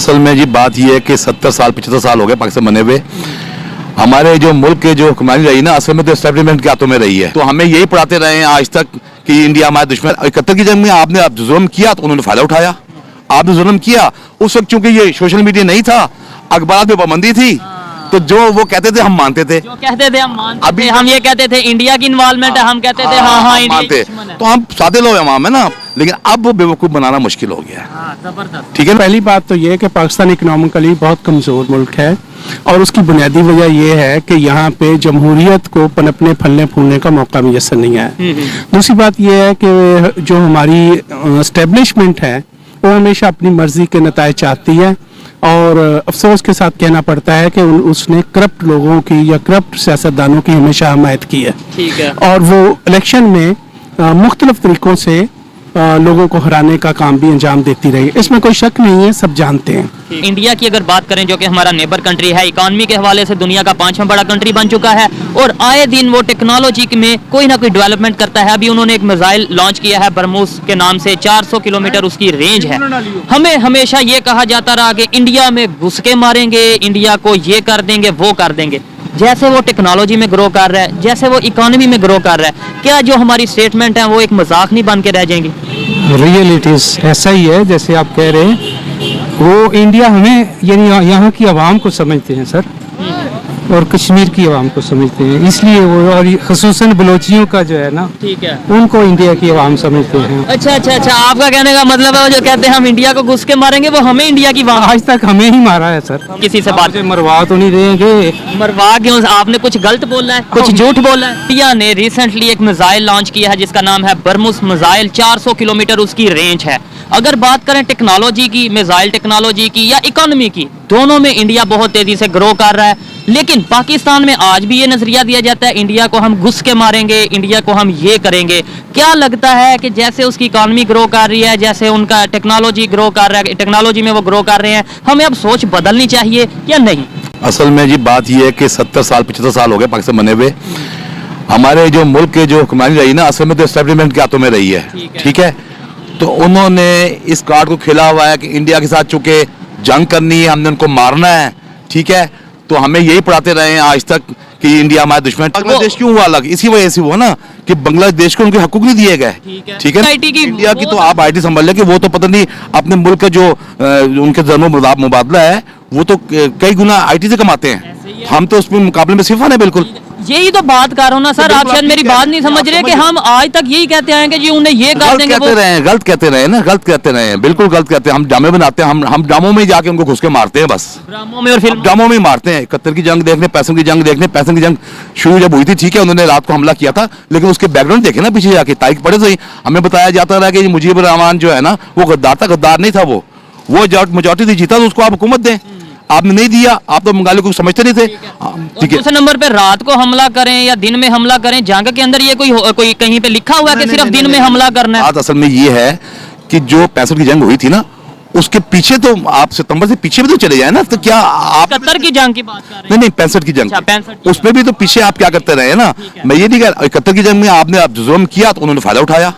असल में जी बात यह है कि 70 साल 75 साल हो गए पाकिस्तान बने हुए। हमारे जो मुल्क के जो हुक्मरानी रही ना, असल में तो एस्टेब्लिशमेंट के हाथों में रही है। तो हमें यही पढ़ाते रहे हैं आज तक कि इंडिया हमारा दुश्मन। 71 की जंग में आपने जुल्म किया तो उन्होंने फायदा उठाया। आपने जुल्म किया उस वक्त, चूंकि ये सोशल मीडिया नहीं था, अखबार में पाबंदी थी, तो जो वो कहते थे हम मानते थे। जो कहते थे हम मानते अभी थे, हम ये कहते थे इंडिया की इन्वॉल्वमेंट है, हम कहते थे हाँ हाँ इंडिया मानते। दुश्मन है। तो हम सादे लोग हैं वहां में ना, लेकिन अब वो बेवकूफ बनाना मुश्किल हो गया है। हाँ, जबरदस्त। ठीक है ना। पहली बात तो ये है कि पाकिस्तान इकोनॉमिकली बहुत कमज़ोर मुल्क है और उसकी बुनियादी वजह ये है कि यहाँ पे जमहूरियत को पनपने फलने फूलने का मौका मैसर नहीं है। दूसरी बात ये है कि जो हमारी एस्टेब्लिशमेंट है वो हमेशा अपनी मर्जी के नतायज चाहती है और अफसोस के साथ कहना पड़ता है कि उसने करप्ट लोगों की या करप्ट सियासतदानों की हमेशा हमायत की है। ठीक है। और वो इलेक्शन में मुख्तलिफ तरीकों से लोगों को हराने का काम भी अंजाम देती रही। इसमें कोई शक नहीं है, सब जानते हैं। इंडिया की अगर बात करें, जो कि हमारा नेबर कंट्री है, इकॉनमी के हवाले से दुनिया का 5वां बड़ा कंट्री बन चुका है और आए दिन वो टेक्नोलॉजी में कोई ना कोई डेवलपमेंट करता है। अभी उन्होंने एक मिसाइल लॉन्च किया है बरमूस के नाम से, 400 किलोमीटर उसकी रेंज है। हमें हमेशा ये कहा जाता रहा कि इंडिया में घुस के मारेंगे, इंडिया को ये कर देंगे वो कर देंगे। जैसे वो टेक्नोलॉजी में ग्रो कर रहा है, जैसे वो इकोनॉमी में ग्रो कर रहा है, क्या जो हमारी स्टेटमेंट है वो एक मजाक नहीं बन के रह जाएंगी? रियलिटीज ऐसा ही है जैसे आप कह रहे हैं। वो इंडिया हमें यानी यहाँ की आवाम को समझते हैं सर, और कश्मीर की आवाम को समझते हैं, इसलिए वो और ख़ुसूसन बलोचियों का जो है ना, ठीक है, उनको इंडिया की आवाम समझते हैं। अच्छा अच्छा अच्छा, आपका कहने का मतलब है वो जो कहते हैं हम इंडिया को घुस के मारेंगे, वो हमें इंडिया की बात आज तक हमें ही मारा है सर। किसी से बात मुझे मरवा तो नहीं देंगे। मरवा क्यों? आपने कुछ गलत बोला है, कुछ झूठ बोला है। इंडिया ने रिसेंटली एक मिसाइल लॉन्च किया है जिसका नाम है बरमूस मिसाइल, 400 किलोमीटर उसकी रेंज है। अगर बात करें टेक्नोलॉजी की, मिसाइल टेक्नोलॉजी की या इकोनॉमी की, दोनों में इंडिया बहुत तेजी से ग्रो कर रहा है। लेकिन पाकिस्तान में आज भी ये नजरिया दिया जाता है इंडिया को हम घुस के मारेंगे, इंडिया को हम ये करेंगे। क्या लगता है कि जैसे उसकी इकोनॉमी ग्रो कर रही है, जैसे उनका टेक्नोलॉजी ग्रो कर रहा है, टेक्नोलॉजी में वो ग्रो कर रहे हैं, हमें अब सोच बदलनी चाहिए या नहीं? असल में जी बात यह है कि 70 साल 75 साल हो गए पाकिस्तान बने हुए। हमारे जो मुल्क के जो हुक्मरानी रही ना, असल में तो एस्टेब्लिशमेंट के हाथों में रही है। ठीक है। तो उन्होंने इस कार्ड को खेला हुआ है कि इंडिया के साथ चूंकि जंग करनी है, हमने उनको मारना है। ठीक है। तो हमें यही पढ़ाते रहे हैं आज तक कि इंडिया हमारा दुश्मन। बांग्लादेश क्यों हुआ अलग? इसी वजह से हुआ ना कि बांग्लादेश को उनके हकूक नहीं दिए गए। ठीक है। इंडिया की तो आप आईटी संभाल लें कि वो तो पता नहीं अपने मुल्क का जो उनके जन्म मुबादला है वो तो कई गुना आईटी से कमाते हैं। हम तो उसमें मुकाबले में सिफर है। बिल्कुल यही तो बात कर रहा हूँ ना सर, आप शायद मेरी बात नहीं समझ रहे कि हम आज तक यही कहते हैं कि जी उन्हें ये कर देंगे, कहते रहे हैं, गलत कहते रहे ना, गलत कहते रहे हैं, बिल्कुल गलत कहते हैं। हम ड्रामे बनाते हैं, हम ड्रामों में जाके उनको घुस के मारते हैं, बस ड्रामों में और फिल्म ड्रामों में मारते हैं। 71 की जंग देखने, 65 की जंग देखने, 65 की जंग शुरू जब हुई थी, ठीक है, उन्होंने रात को हमला किया था, लेकिन उसके बैकग्राउंड देखे ना पीछे जाके, तारीख पढ़े सही, हमें बताया जाता रहा कि मुजीबुर रहमान जो है ना वो गद्दार था। गद्दार नहीं था वो मेजॉरिटी थी, जीता तो उसको आप हुकूमत दें। आपने नहीं दिया, आप तो बंगाली को समझते नहीं थे। ठीक है। दूसरे नंबर पे रात को हमला करें या दिन में हमला करें, जंग के अंदर ये कोई कहीं पे लिखा हुआ है कि सिर्फ दिन में हमला करना है? बात असल में ये है कि जो 65 की जंग हुई थी ना, उसके पीछे तो आप सितंबर से पीछे भी तो चले जाए ना। तो क्या आप 71 की जंग की बात कर रहे हैं? नहीं 65 की जंग। अच्छा, 65 उसमें भी तो पीछे आप क्या करते रहे ना। मैं ये नहीं कह रहा 71 की जंग में आपने जुल्म किया तो उन्होंने फायदा उठाया।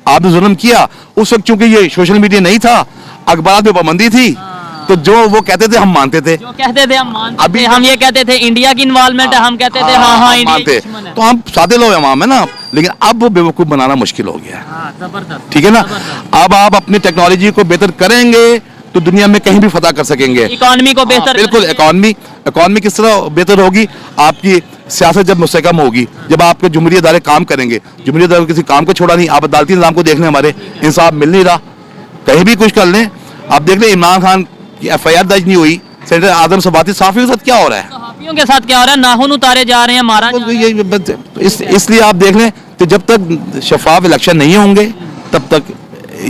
आपने जुल्म किया उस वक्त, चूंकि ये सोशल मीडिया नहीं था, अखबार में पाबंदी थी, तो जो वो कहते थे हम मानते थे। जो कहते थे हम मानते थे, हम ये कहते थे इंडिया की इन्वॉल्वमेंट है, हम कहते थे हाँ हाँ इंडिया मानते। दुश्मन है। तो हम सादे लोग हैं वहां में ना, लेकिन अब वो बेवकूफ बनाना मुश्किल हो गया है। हाँ, जबरदस्त। ठीक है ना। अब आप अपनी टेक्नोलॉजी को बेहतर करेंगे तो दुनिया में कहीं भी फतह कर सकेंगे। इकोनॉमी को बेहतर बिल्कुल। इकोनॉमी किस तरह बेहतर होगी? आपकी सियासत जब मुस्तहकम होगी, जब आपके जुमहूरी अदारे काम करेंगे। जुमहूरी अदारे किसी काम को छोड़ा नहीं। आप अदालती निज़ाम को देख लें, हमारे इंसाफ मिल नहीं रहा, कहीं भी कुछ कर लें। आप देख लें इमरान खान की FIR दर्ज नहीं हुई, सेनेटर आदम सबाती साफियों के साथ क्या हो रहा है, सहाफियों के साथ क्या हो रहा है, नाखून उतारे जा रहे हैं, मारा जा रहा है। इसलिए आप देख लें कि जब तक शफाफ इलेक्शन नहीं होंगे तब तक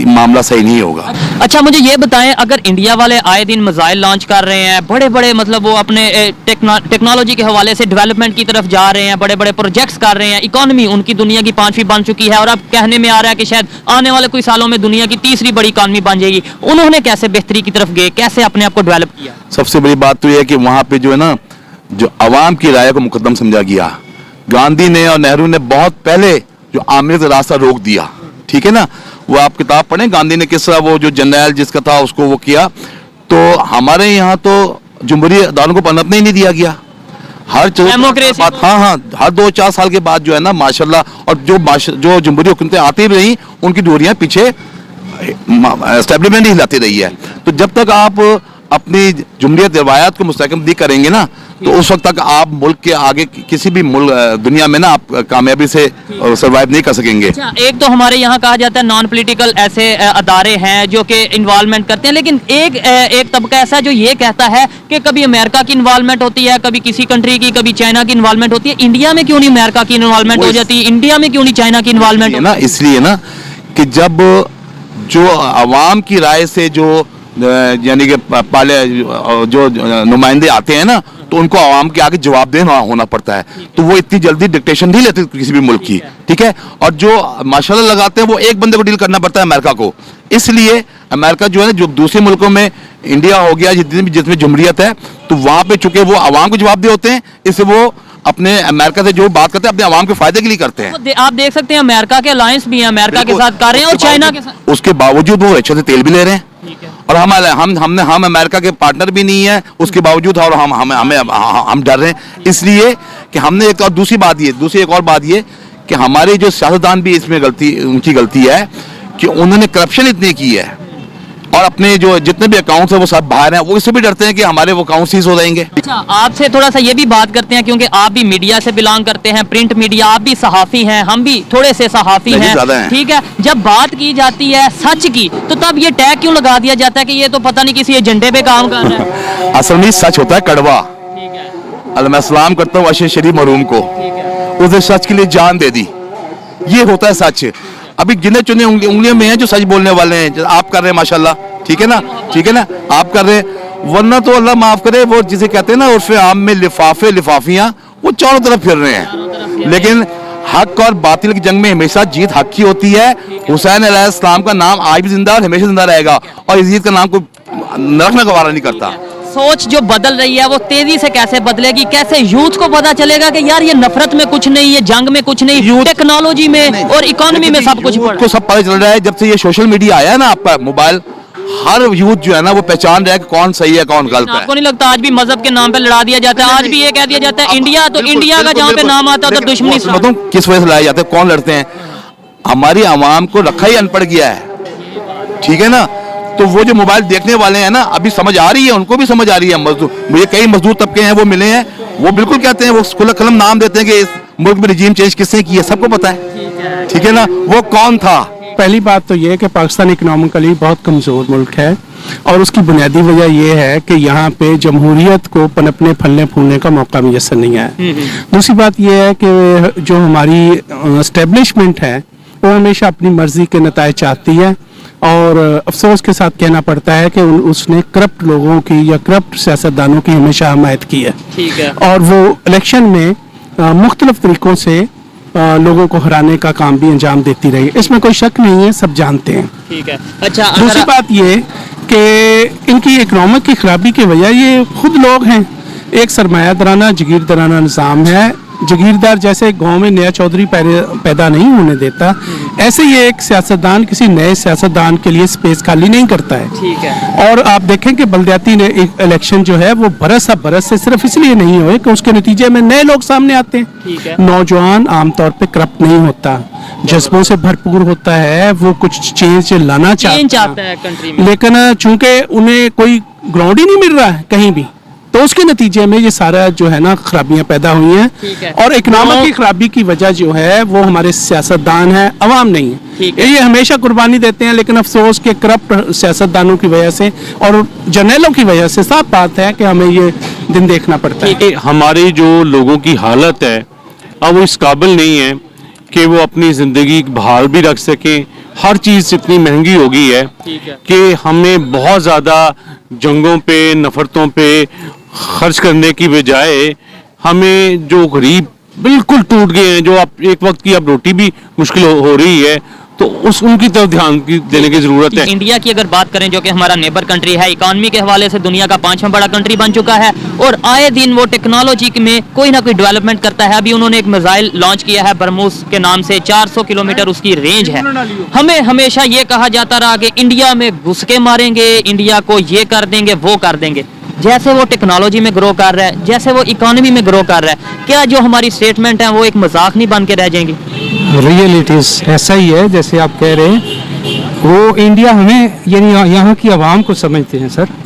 मामला सही नहीं होगा। अच्छा, मुझे ये बताएं, अगर इंडिया वाले आए दिन मिसाइल लॉन्च कर रहे हैं, बड़े बड़े मतलब वो अपने टेक्नोलॉजी के हवाले से डेवलपमेंट की तरफ जा रहे हैं, बड़े बड़े प्रोजेक्ट्स कर रहे हैं, इकोनॉमी उनकी दुनिया की 5वीं बन चुकी है और अब कहने में आ रहा है कि शायद आने वाले कुछ सालों में दुनिया की 3री बड़ी इकोनॉमी बन जाएगी। उन्होंने कैसे बेहतरी की तरफ गए, कैसे अपने आप को डेवलप किया? सबसे बड़ी बात तो यह है कि वहां पे जो है ना, जो अवाम की राय को मुकद्दम समझा गया। गांधी ने और नेहरू ने बहुत पहले जो आमिर का रास्ता रोक दिया। ठीक है ना। वो आप किताब पढ़ें, गांधी ने किस तरह वो जो जनरल जिसका था उसको वो किया। तो हमारे यहाँ तो जमहूरी अदालतों को पनपने ही नहीं दिया गया। हर डेमोक्रेसी बात, हाँ, हर 2-4 साल के बाद जो है ना माशाल्लाह, और जो जमहूरी हुकूमतें आती भी रही उनकी दूरियां पीछे एस्टेब्लिशमेंट ही हिलाती रही है। तो जब तक आप अपनी जमहूरियत रवायात को मुस्तहकम नहीं करेंगे ना, तो उस वक्त तक आप मुल्क के आगे किसी भी मुल्क दुनिया में ना आप कामयाबी से सर्वाइव नहीं कर सकेंगे। अच्छा, एक तो हमारे यहाँ कहा जाता है नॉन पॉलिटिकल ऐसे अदारे हैं जो कि इन्वॉल्वमेंट करते हैं, लेकिन एक तबका ऐसा है जो ये कहता है कि कभी अमेरिका की इन्वॉल्वमेंट होती है, कभी किसी कंट्री की, कभी चाइना की इन्वॉल्वमेंट होती है। इंडिया में क्यों नहीं अमेरिका की इन्वॉल्वमेंट हो जाती है? इंडिया में क्यों नहीं चाइना की इन्वॉल्वमेंट ना? इसलिए ना कि जब जो अवाम की राय से जो यानी कि पाले जो नुमाइंदे आते हैं ना, तो उनको आवाम के आगे जवाबदेह होना पड़ता है। तो वो इतनी जल्दी डिक्टेशन नहीं लेते किसी भी मुल्क की, ठीक है। और जो माशाल्लाह लगाते हैं वो एक बंदे को डील करना पड़ता है, अमेरिका को। इसलिए अमेरिका जो है ना, जो दूसरे मुल्कों में इंडिया हो गया जिसमें जमहूरियत है, तो वहां पे चूंकि वो आवाम को जवाबदेह होते हैं, इससे वो अपने अमेरिका से जो बात करते हैं अपने आवाम के फायदे के लिए करते हैं। आप देख सकते हैं अमेरिका के अलायंस भी हैं, अमेरिका के साथ कर रहे हैं और चाइना के साथ। उसके बावजूद वो अच्छे से तेल भी ले रहे हैं, और हम अमेरिका के पार्टनर भी नहीं है उसके बावजूद, और हम डर रहे हैं इसलिए कि हमने एक और दूसरी एक और बात ये कि हमारे जो सियासतदान भी इसमें उनकी गलती है कि उन्होंने करप्शन इतनी की है, और अपने जो जितने भी अकाउंट्स है वो सब बाहर हैं, वो इससे भी डरते हैं कि हमारे वो अकाउंट सीज हो जाएंगे। अच्छा, आपसे थोड़ा सा ये भी बात करते हैं क्योंकि आप भी मीडिया से बिलोंग करते हैं, प्रिंट मीडिया, आप भी सहाफी हैं, हम भी थोड़े से सहाफी हैं, ठीक है। जब बात की जाती है सच की, तो तब ये टैग क्यों लगा दिया जाता है कि ये तो पता नहीं किसी एजेंडे पे काम कर रहा है? असल में सच होता है कड़वा। मैं सलाम करता हूँ अशर शरीफ मरूम को, उसने सच के लिए जान दे दी, ये होता है सच। अभी गिने चुने उंगलियों में हैं जो सच बोलने वाले हैं। आप कर रहे हैं माशाल्लाह, ठीक है ना, ठीक है ना, आप कर रहे हैं, वरना तो अल्लाह माफ करे वो जिसे कहते हैं ना उर्फ़े आम में लिफाफियां, वो चारों तरफ फिर रहे हैं। लेकिन हक और बातिल की जंग में हमेशा जीत हक की होती है। हुसैन अलैहिस्सलाम का नाम आज भी जिंदा और हमेशा जिंदा रहेगा, और यजीद का नाम को रखना गवारा नहीं करता। सोच जो बदल रही है वो तेजी से कैसे बदलेगी? कैसे यूथ को पता चलेगा कि यार ये नफरत में कुछ नहीं, ये जंग में कुछ नहीं, टेक्नोलॉजी में और इकोनॉमी में सब कुछ को सब पता चल रहा है। जब से ये सोशल मीडिया आया है ना, आपका मोबाइल, हर यूथ जो है ना वो पहचान रहा है कि कौन सही है कौन गलत है। आपको नहीं लगता आज भी मजहब के नाम पे लड़ा दिया जाता है? आज भी ये कह दिया जाता है इंडिया, तो इंडिया का जहाँ पे नाम आता है तो दुश्मनी। किस वजह से लड़ाए जाते हैं, कौन लड़ते हैं? हमारी आवाम को रखा ही अनपढ़ गया है, ठीक है ना। तो वो जो मोबाइल देखने वाले हैं ना, अभी समझ आ रही है, उनको भी समझ आ रही है। मजदूर, मुझे कई मजदूर तबके हैं वो मिले हैं, वो बिल्कुल कहते हैं, वो खुला कलम नाम देते हैं कि इस मुल्क में रिजीम चेंज किसने की है, सबको पता है, ठीक है ना, वो कौन था। पहली बात तो ये है कि पाकिस्तान इकोनॉमिकली बहुत कमज़ोर मुल्क है, और उसकी बुनियादी वजह यह है कि यहाँ पे जमहूरियत को पनपने फलने फूलने का मौका मुयसर नहीं है। दूसरी बात यह है कि जो हमारी एस्टेब्लिशमेंट है वो हमेशा अपनी मर्जी के नताए चाहती है, और अफसोस के साथ कहना पड़ता है कि उसने करप्ट लोगों की या करप्ट सियासतदानों की हमेशा हमायत की है, ठीक है। और वो इलेक्शन में मुख्तलिफ तरीकों से लोगों को हराने का काम भी अंजाम देती रही, इसमें कोई शक नहीं है, सब जानते हैं, ठीक है। अच्छा, दूसरी बात ये कि इनकी इकोनॉमिक की खराबी की वजह ये खुद लोग हैं। एक सरमायादाराना जागीरदाराना निज़ाम है, जागीरदार जैसे गांव में नया चौधरी पैदा नहीं होने देता, ऐसे ही एक सियासतदान किसी नए सियासतदान के लिए स्पेस खाली नहीं करता है, ठीक है। और आप देखें कि बलदियाती इलेक्शन जो है वो बरस से सिर्फ इसलिए नहीं हुए कि उसके नतीजे में नए लोग सामने आते हैं, ठीक है। नौजवान आमतौर पे करप्ट नहीं होता, जज्बों से भरपूर होता है, वो कुछ चेंज लाना चाहता है कंट्री में, लेकिन चूंकि उन्हें कोई ग्राउंड ही नहीं मिल रहा है कहीं भी, तो उसके नतीजे में ये सारा जो है ना खराबियां पैदा हुई हैं। और इकोनॉमिक की खराबी की वजह जो है वो हमारे सियासतदान है, अवाम नहीं है। ये हमेशा कुर्बानी देते हैं, लेकिन अफसोस के करप्ट सियासतदानों की वजह से और जर्नलों की वजह से साफ बात है कि हमें ये दिन देखना पड़ता है। हमारी जो लोगों की हालत है अब वो इस काबिल नहीं है कि वो अपनी ज़िंदगी बहाल भी रख सकें। हर चीज़ इतनी महंगी हो गई है कि हमें बहुत ज़्यादा जंगों पे, नफरतों पे खर्च करने की बजाय हमें जो गरीब बिल्कुल टूट गए हैं, जो आप एक वक्त की अब रोटी भी मुश्किल हो रही है, तो उनकी तरफ ध्यान देने की जरूरत है। इंडिया की अगर बात करें, जो कि हमारा नेबर कंट्री है, इकोनॉमी के हवाले से दुनिया का 5वां बड़ा कंट्री बन चुका है और आए दिन वो टेक्नोलॉजी में कोई ना कोई डेवलपमेंट करता है। अभी उन्होंने एक मिसाइल लॉन्च किया है बरमूस के नाम से, 400 किलोमीटर उसकी रेंज है। हमें हमेशा ये कहा जाता रहा कि इंडिया में घुस के मारेंगे, इंडिया को ये कर देंगे, वो कर देंगे। जैसे वो टेक्नोलॉजी में ग्रो कर रहा है, जैसे वो इकोनॉमी में ग्रो कर रहा है, क्या जो हमारी स्टेटमेंट है वो एक मजाक नहीं बन के रह जाएंगी? रियलिटीज ऐसा ही है जैसे आप कह रहे हैं। वो इंडिया हमें यानी यहाँ की आवाम को समझते हैं सर,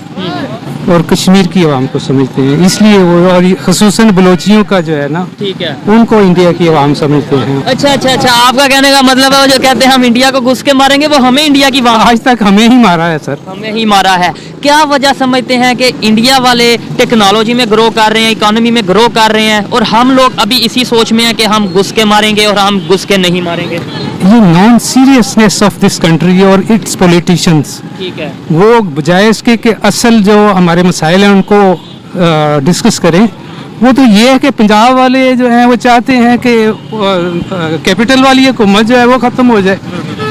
और कश्मीर की आवाम को समझते हैं, इसलिए वो, और खसूसन बलोचियों का जो है ना, ठीक है, उनको इंडिया की आवाम समझते हैं। अच्छा अच्छा अच्छा, आपका कहने का मतलब है वो जो कहते हैं हम इंडिया को घुस के मारेंगे, वो हमें इंडिया की आवाम आज तक हमें ही मारा है सर, हमें ही मारा है। क्या वजह समझते हैं कि इंडिया वाले टेक्नोलॉजी में ग्रो कर रहे हैं, इकोनॉमी में ग्रो कर रहे हैं, और हम लोग अभी इसी सोच में हैं कि हम घुस के मारेंगे और हम घुस के नहीं मारेंगे? ये non seriousness of this country और इट्स पॉलिटिशियंस, ठीक है, वो बजाय इसके कि असल जो हमारे मसाइल हैं उनको डिस्कस करें, वो तो ये है कि पंजाब वाले जो हैं वो चाहते हैं कि कैपिटल वाली हुकूमत जो है वो ख़त्म हो जाए,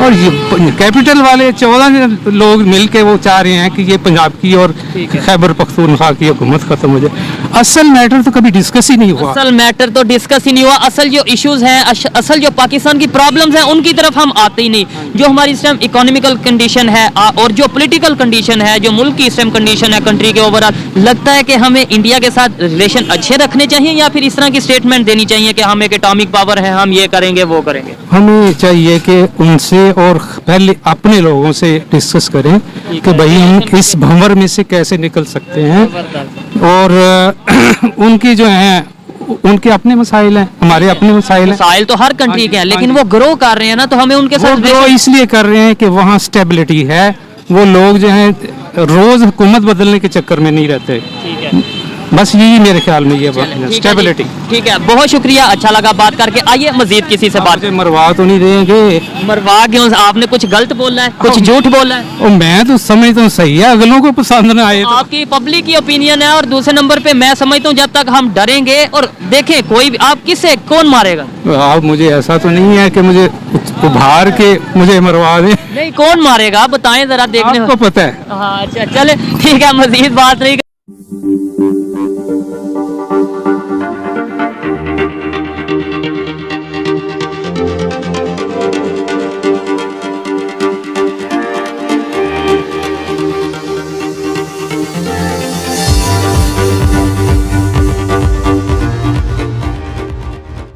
और ये कैपिटल वाले 14 लोग मिलके वो चाह रहे हैं कि ये पंजाब की और खैबर पख्तूनख्वा की हुकूमत ख़त्म हो जाए। असल मैटर तो कभी डिस्कस ही नहीं हुआ। असल मैटर तो डिस्कस ही नहीं हुआ। असल जो इश्यूज हैं, असल जो पाकिस्तान की प्रॉब्लम्स हैं, उनकी तरफ हम आते ही नहीं। जो हमारी इस टाइम इकोनॉमिकल कंडीशन है और जो पॉलिटिकल कंडीशन है, जो मुल्क की इस टाइम कंडीशन है कंट्री के ओवरऑल, लगता है कि हमें इंडिया के साथ रिलेशन अच्छे रखने चाहिए, या फिर इस तरह की स्टेटमेंट देनी चाहिए कि हम एक एटॉमिक पावर है, हम ये करेंगे वो करेंगे? हमें चाहिए कि उनसे और पहले अपने लोगों से डिस्कस करें कि भाई हम इस भंवर में से कैसे निकल सकते हैं, और उनके जो हैं उनके अपने मसाइल हैं, हमारे अपने मसाइल हैं। मसाइल तो हर कंट्री के हैं, लेकिन वो ग्रो कर रहे हैं ना, तो हमें उनके वो साथ ग्रो इसलिए कर रहे हैं कि वहाँ स्टेबिलिटी है, वो लोग जो हैं रोज हुकूमत बदलने के चक्कर में नहीं रहते। ठीक है, बस यही मेरे ख्याल में ये स्टेबिलिटी। ठीक है, बहुत शुक्रिया, अच्छा लगा बात करके। आइए मजीद किसी से बात। मुझे मरवा तो नहीं देंगे? मरवा क्यों? आपने कुछ गलत बोला है, कुछ झूठ बोला है? और मैं तो समझता हूँ सही है, अगलों को पसंद ना आए तो। आपकी पब्लिक की ओपिनियन है, और दूसरे नंबर पे मैं समझता हूँ जब तक हम डरेंगे और देखें कोई भी, आप किससे कौन मारेगा? आप मुझे ऐसा तो नहीं है कि मुझे उभार के मुझे मरवा दें। नहीं, कौन मारेगा बताएं जरा, देखने आपको पता है। हाँ अच्छा, चले ठीक है, मजीद बात नहीं